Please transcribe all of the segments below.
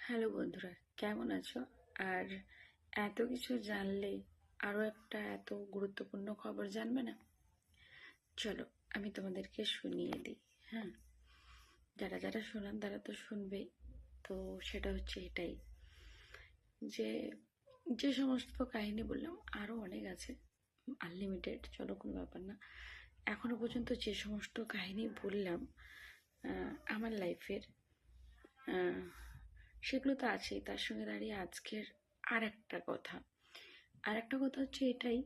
Hello বন্ধুরা, কেমন আছো? আর এত কিছু জানলে আরও একটা এত গুরুত্বপূর্ণ খবর জানবে না? চলো, আমি তোমাদেরকে শুনিয়ে দিই। হ্যাঁ, যারা যারা শোনান তারা তো শুনবেই। তো সেটা হচ্ছে এটাই যে যে সমস্ত কাহিনী বললাম, আরও অনেক আছে, আনলিমিটেড। চলো, কোনো ব্যাপার না। এখনো পর্যন্ত যে সমস্ত কাহিনী বললাম আমার লাইফের, সেগুলো তো আছেই। তার সঙ্গে দাঁড়িয়ে আজকের আর একটা কথা হচ্ছে এটাই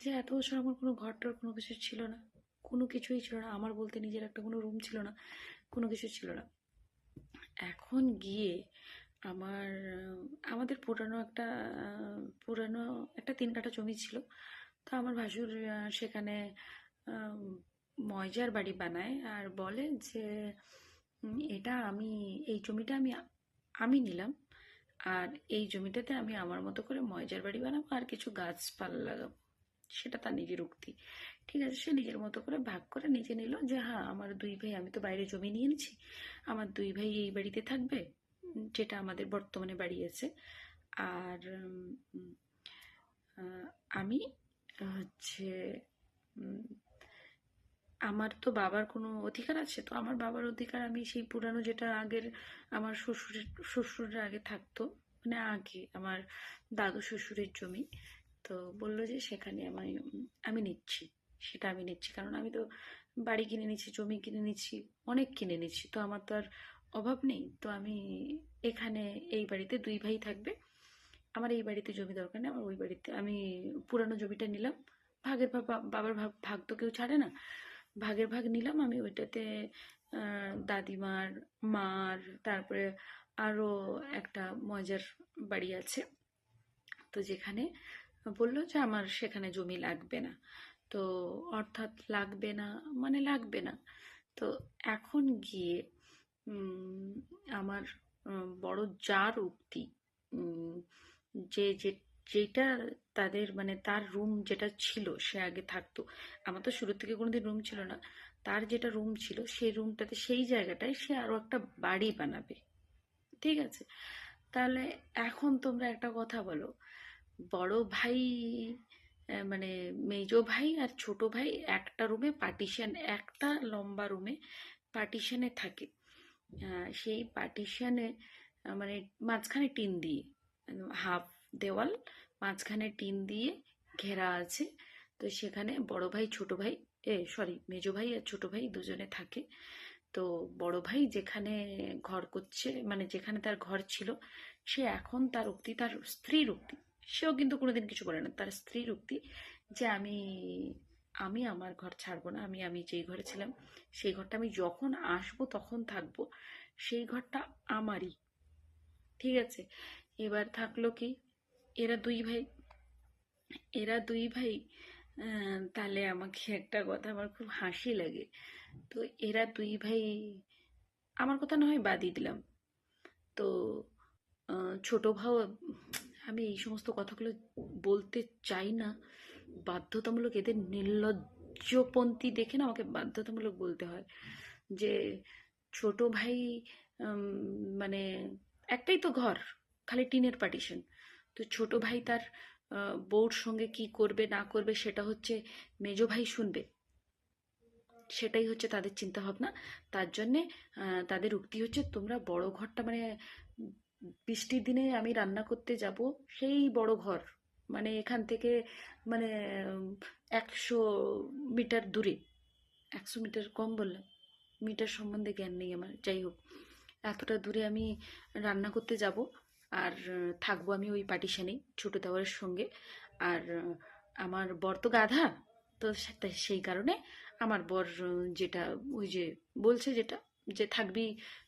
যে এত বছর আমার কোনো ঘরটার কোনো কিছু ছিল না, কোনো কিছুই ছিল না। আমার বলতে নিজের একটা কোনো রুম ছিল না, কোনো কিছু ছিল না। এখন গিয়ে আমার আমাদের পুরানো একটা 3 কাঠা জমি ছিল। তো আমার ভাসুর সেখানে আম, ময়জার বাড়ি বানায় আর বলে যে এটা আমি, এই জমিটা আমি আমি নিলাম, আর এই জমিটাতে আমি আমার মতো করে ময়জার বাড়ি বানাবো আর কিছু গাছপালা লাগাবো। সেটা তার নিজের উক্তি। ঠিক আছে, সে নিজের মতো করে ভাগ করে নিজে নিল যে হ্যাঁ, আমার 2 ভাই, আমি তো বাইরে জমি নিয়ে নিচ্ছি, আমার 2 ভাই এই বাড়িতে থাকবে, যেটা আমাদের বর্তমানে বাড়ি আছে। আর আমি হচ্ছে উম, আমার তো বাবার কোনো অধিকার আছে, তো আমার বাবার অধিকার আমি সেই পুরানো, যেটা আগের আমার শ্বশুরের আগে থাকতো, মানে আগে আমার দাদু শ্বশুরের জমি। তো বললো যে সেখানে আমি নিচ্ছি, সেটা আমি নিচ্ছি, কারণ আমি তো বাড়ি কিনে নিচ্ছি, জমি কিনে নিচ্ছি, অনেক কিনে নিচ্ছি, তো আমার তো আর অভাব নেই। তো আমি এখানে এই বাড়িতে 2 ভাই থাকবে, আমার এই বাড়িতে জমি দরকার নেই, আমার ওই বাড়িতে আমি পুরানো জমিটা নিলাম। ভাগের ভাগ, বাবার ভাগ ভাগ তো কেউ ছাড়ে না, ভাগের ভাগ নিলাম আমি ওইটাতে। দাদিমার, মার, তারপরে আরও একটা মজার বাড়ি আছে, তো যেখানে বললো যে আমার সেখানে জমি লাগবে না। তো অর্থাৎ লাগবে না, মানে লাগবে না। তো এখন গিয়ে উম, আমার বড় জার উক্তি, উম, যে যে যেটা তাদের মানে তার রুম যেটা ছিল, সে আগে থাকতো, আমার তো শুরু থেকে কোনোদিন রুম ছিল না, তার যেটা রুম ছিল সেই রুমটাতে, সেই জায়গাটায় সে আরো একটা বাড়ি বানাবে। ঠিক আছে, তাহলে এখন তোমরা একটা কথা বলো, বড় ভাই মানে মেজো ভাই আর ছোট ভাই একটা রুমে পার্টিশন, একটা লম্বা রুমে পার্টিশনে থাকে। সেই পার্টিশনে মানে মাঝখানে টিন দিয়ে, হাফ দেওয়াল, মাঝখানে টিন দিয়ে ঘেরা আছে। তো সেখানে বড় ভাই ছোট ভাই, সরি, মেজো ভাই আর ছোট ভাই দুজনে থাকে। তো বড় ভাই যেখানে ঘর করছে, মানে যেখানে তার ঘর ছিল, সে এখন তার উক্তি, তার স্ত্রীর উক্তি, সেও কিন্তু কোনোদিন কিছু বলে না, তার স্ত্রীর উক্তি যে আমি আমি আমার ঘর ছাড়বো না, আমি আমি যেই ঘরে ছিলাম সেই ঘরটা আমি যখন আসবো তখন থাকবো, সেই ঘরটা আমারই। ঠিক আছে, এবার থাকলো কি, এরা দুই ভাই, এরা দুই ভাই, তাহলে আমাকে একটা কথা আমার খুব হাসি লাগে। তো এরা 2 ভাই, আমার কথা না হয় বাদই দিলাম, তো ছোট ভাও, আমি এই সমস্ত কথাগুলো বলতে চাই না, বাধ্যতামূলক এদের নির্লজ্জপন্থী দেখে না আমাকে বাধ্যতামূলক বলতে হয় যে ছোট ভাই, উম, মানে একটাই তো ঘর, খালি টিনের পার্টিশন। তো ছোট ভাই তার বউর সঙ্গে কি করবে না করবে সেটা হচ্ছে মেজো ভাই শুনবে, সেটাই হচ্ছে তাদের চিন্তা ভাবনা। তার জন্যে তাদের উক্তি হচ্ছে তোমরা বড় ঘরটা, মানে বৃষ্টির দিনে আমি রান্না করতে যাব, সেই বড় ঘর, মানে এখান থেকে মানে 100 মিটার দূরে, 100 মিটার কম বললাম, মিটার সম্বন্ধে জ্ঞান নেই আমার, যাই হোক, এতটা দূরে আমি রান্না করতে যাব, আর থাকবো আমি ওই পার্টিশনেই ছোট দেওয়ারের সঙ্গে। আর আমার বর তো গাধা, তো সেই কারণে আমার বর যেটা, ওই যে বলছে যেটা, যে থাকবি,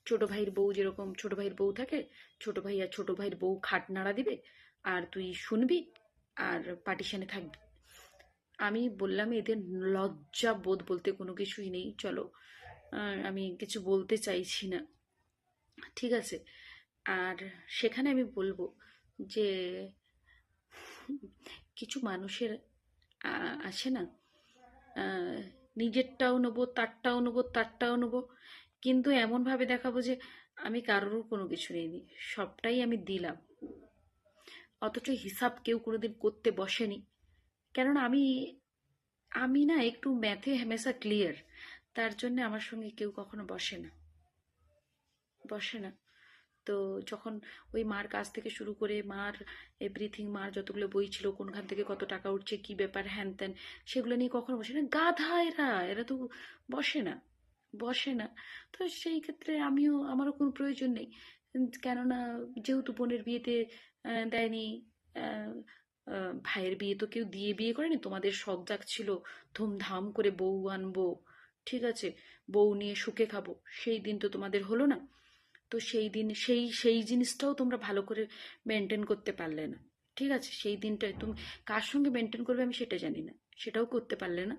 ছোট ভাইয়ের বউ যেরকম ছোট ভাইয়ের বউ থাকে, ছোট ভাই আর ছোট ভাইয়ের বউ খাট নাড়া দিবে, আর তুই শুনবি আর পার্টিশনে থাকবি। আমি বললাম এদের লজ্জা বোধ বলতে কোনো কিছুই নেই। চলো, আমি কিছু বলতে চাইছি না, ঠিক আছে। আর সেখানে আমি বলবো যে কিছু মানুষের আছে না, আহ, নিজেরটাও নেবো, তারটাও নেবো, তারটাও নেবো, কিন্তু এমনভাবে দেখাবো যে আমি কারোর কোনো কিছু নিইনি, সবটাই আমি দিলাম। অথচ হিসাব কেউ কোনোদিন করতে বসেনি। কেননা আমি আমি না একটু ম্যাথে হামেশা ক্লিয়ার, তার জন্য আমার সঙ্গে কেউ কখনো বসে না। তো যখন ওই মার কাছ থেকে শুরু করে মার এভরিথিং, মার যতগুলো বই ছিল, কোনখান থেকে কত টাকা উঠছে, কি ব্যাপার, হ্যান ত্যান, সেগুলো নিয়ে কখনো বসে না। গাধা এরা, এরা তো বসে না। তো সেই ক্ষেত্রে আমারও কোনো প্রয়োজন নেই। কেননা যেহেতু বোনের বিয়েতে দেয়নি, আহ, ভাইয়ের বিয়ে তো কেউ দিয়ে বিয়ে করেনি, তোমাদের শখ জাগছিল ধুমধাম করে বউ আনবো, ঠিক আছে, বউ নিয়ে সুখে খাবো, সেই দিন তো তোমাদের হলো না। তো সেই দিন সেই জিনিসটাও তোমরা ভালো করে মেনটেন করতে পারলে না। ঠিক আছে, সেই দিনটায় তুমি কার সঙ্গে মেনটেন করবে আমি সেটা জানি না, সেটাও করতে পারলে না।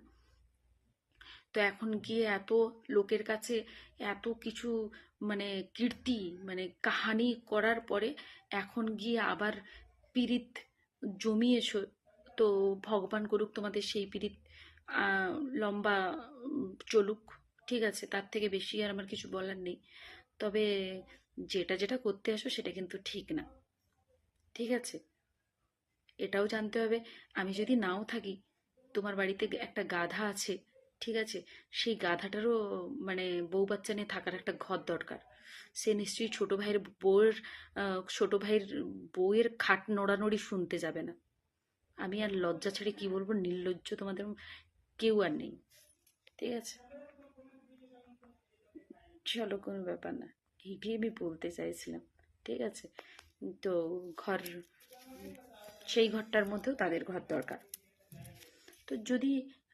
তো এখন গিয়ে এত লোকের কাছে এত কিছু মানে কীর্তি, মানে কাহানি করার পরে এখন গিয়ে আবার পীড়িত জমিয়েছো। তো ভগবান করুক তোমাদের সেই পীড়িত লম্বা চলুক। ঠিক আছে, তার থেকে বেশি আর আমার কিছু বলার নেই। তবে যেটা যেটা করতে আসো সেটা কিন্তু ঠিক না। ঠিক আছে, এটাও জানতে হবে, আমি যদি নাও থাকি, তোমার বাড়িতে একটা গাধা আছে, ঠিক আছে, সেই গাধাটারও মানে বউ বাচ্চা নিয়ে থাকার একটা ঘর দরকার। সে নিশ্চয়ই ছোট ভাইয়ের বউয়ের খাট নড়ানড়ি শুনতে যাবে না। আমি আর লজ্জা ছেড়ে কি বলবো, নির্লজ্জ তোমাদের কেউ আর নেই। ঠিক আছে, চলো, কোনো ব্যাপার না, এইটাই আমি বলতে চাইছিলাম। ঠিক আছে, তো ঘর, সেই ঘরটার মধ্যেও তাদের ঘর দরকার। তো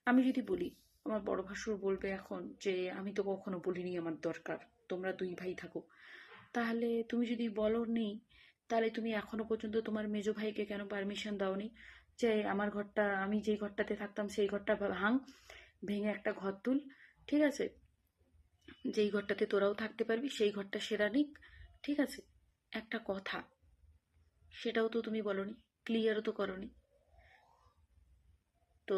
আমি যদি বলি, আমার বড় ভাসুর বলবে এখন যে আমি তো কখনো বলিনি আমার দরকার, তোমরা দুই ভাই থাকো। তাহলে তুমি যদি বলো নেই, তাহলে তুমি এখনো পর্যন্ত তোমার মেজো ভাইকে কেন পারমিশন দাওনি যে আমার ঘরটা, আমি যেই ঘরটাতে থাকতাম সেই ঘরটা ভেঙে একটা ঘর তুল। ঠিক আছে, যেই ঘরটাতে তোরাও থাকতে পারবি সেই ঘরটা সেরা নিক। ঠিক আছে, একটা কথা, সেটাও তো তুমি বলনি, ক্লিয়ারও তো করনি। তো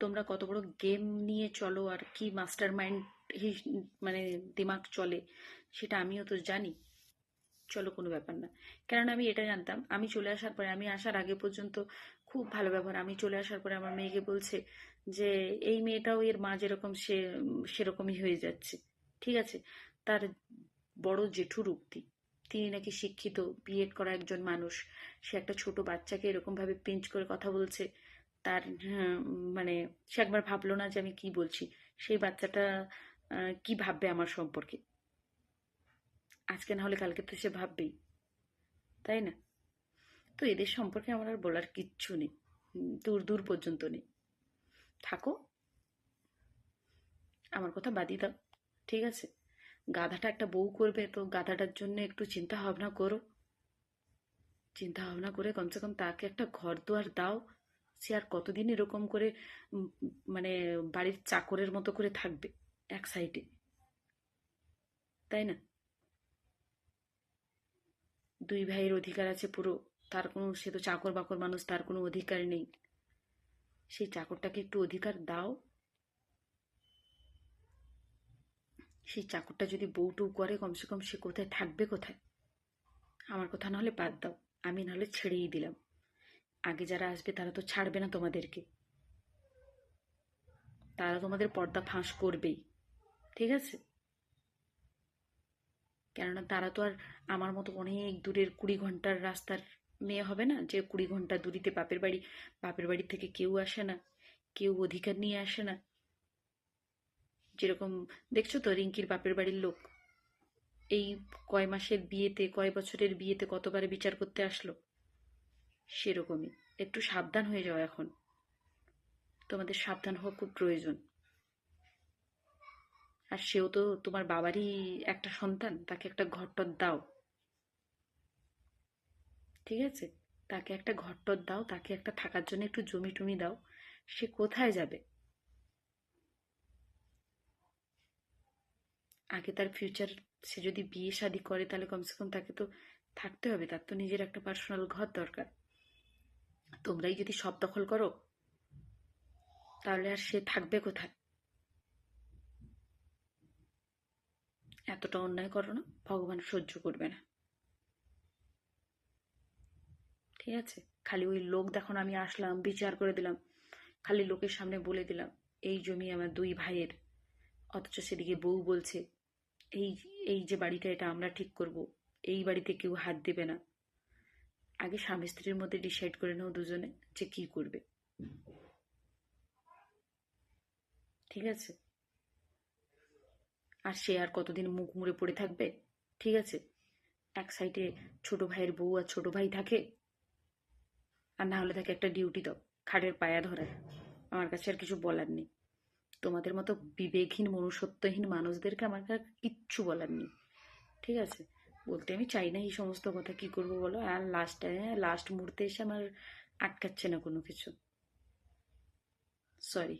তোমরা কত বড় গেম নিয়ে চলো আর কি মাস্টার মাইন্ড মানে দিমাগ চলে, সেটা আমিও তো জানি। চলো, কোনো ব্যাপার না। কেননা আমি এটা জানতাম, আমি চলে আসার পরে, আমি আসার আগে পর্যন্ত খুব ভালো ব্যবহার, আমি চলে আসার পরে আমার মেয়েকে বলছে যে এই মেয়েটাও এর মা যেরকম সেরকমই হয়ে যাচ্ছে। ঠিক আছে, তার বড় জেঠুর উক্তি, তিনি নাকি শিক্ষিত, বিএড করা একজন মানুষ, সে একটা ছোট বাচ্চাকে এরকম ভাবে পিঞ্চ করে কথা বলছে। তার মানে সে একবার ভাবলো না যে আমি কি বলছি, সেই বাচ্চাটা কি ভাববে আমার সম্পর্কে। আজকে না হলে কালকে তো সে ভাববেই, তাই না? তো এদের সম্পর্কে আমার আর বলার কিচ্ছু নেই, দূর দূর পর্যন্ত নেই। থাকো, আমার কথা বাদই দাও। ঠিক আছে, গাধাটা একটা বউ করবে, তো গাধাটার জন্য একটু চিন্তা ভাবনা করো। চিন্তা ভাবনা করে কমসে কম তাকে একটা ঘর দুয়ার দাও। সে আর কতদিন এরকম করে উম, মানে বাড়ির চাকরের মতো করে থাকবে এক সাইডে, তাই না? দুই ভাইয়ের অধিকার আছে পুরো, সে তো চাকর বাকর মানুষ, তার কোনো অধিকার নেই। সেই চাকরটাকে একটু অধিকার দাও। সেই চাকরটা যদি বউ করে, কমসে কম সে কোথায় থাকবে, কোথায়? আমার কথা নাহলে বাদ দাও, আমি নাহলে ছেড়েই দিলাম। আগে যারা আসবে তারা তো ছাড়বে না তোমাদেরকে, তারা তোমাদের পর্দা ফাঁস করবেই। ঠিক আছে, কেননা তারা তো আর আমার মতো অনেক দূরের 20 ঘন্টার রাস্তার মেয়ে হবে না, যে 20 ঘন্টা দূরিতে বাপের বাড়ি থেকে কেউ আসে না, কেউ অধিকার নিয়ে আসে না। যেরকম দেখছো তো রিঙ্কির বাপের বাড়ির লোক এই কয় মাসের বিয়েতে, কয় বছরের বিয়েতে কতবার বিচার করতে আসলো। সেরকমই একটু সাবধান হয়ে যাও এখন, তোমাদের সাবধান হওয়া খুব প্রয়োজন। আর সেও তো তোমার বাবারই একটা সন্তান, তাকে একটা ঘরটর দাও। ঠিক আছে, তাকে একটা ঘরটর দাও, তাকে একটা থাকার জন্য একটু জমি টমি দাও। সে কোথায় যাবে? আগে তার ফিউচার, সে যদি বিয়ে শাদী করে তাহলে কমসে কম তাকে তো থাকতে হবে, তার তো নিজের একটা পার্সোনাল ঘর দরকার। তোমরাই যদি সব দখল করো, তাহলে আর সে থাকবে কোথায়? এতটা অন্যায় করো না, ভগবান সহ্য করবে না। ঠিক আছে? খালি ওই লোক দেখো না, আমি আসলাম বিচার করে দিলাম, খালি লোকের সামনে বলে দিলাম এই জমি আমার দুই ভাইয়ের, অথচ সেদিকে বউ বলছে এই এই যে বাড়িটা এটা আমরা ঠিক করব, এই বাড়িতে কেউ হাত দেবে না। আগে স্বামী স্ত্রীর মধ্যে ডিসাইড করে নাও দুজনে যে কি করবে। ঠিক আছে? আর সে আর কতদিন মুখ মুড়ে পড়ে থাকবে? ঠিক আছে? এক সাইডে ছোট ভাইয়ের বউ আর ছোট ভাই থাকে, আর না হলে থাকে একটা ডিউটি দাও, খাটের পায়া ধরার। আমার কাছে আর কিছু বলার নেই। তোমাদের মতো বিবেকহীন মনুষ্যত্বহীন মানুষদেরকে আমার কাছে কিচ্ছু বলার নেই। ঠিক আছে? বলতে আমি চাই না এই সমস্ত কথা, কি করব বলো? আর লাস্ট মুহূর্তে এসে আমার আটকাচ্ছে না কোনো কিছু। সরি।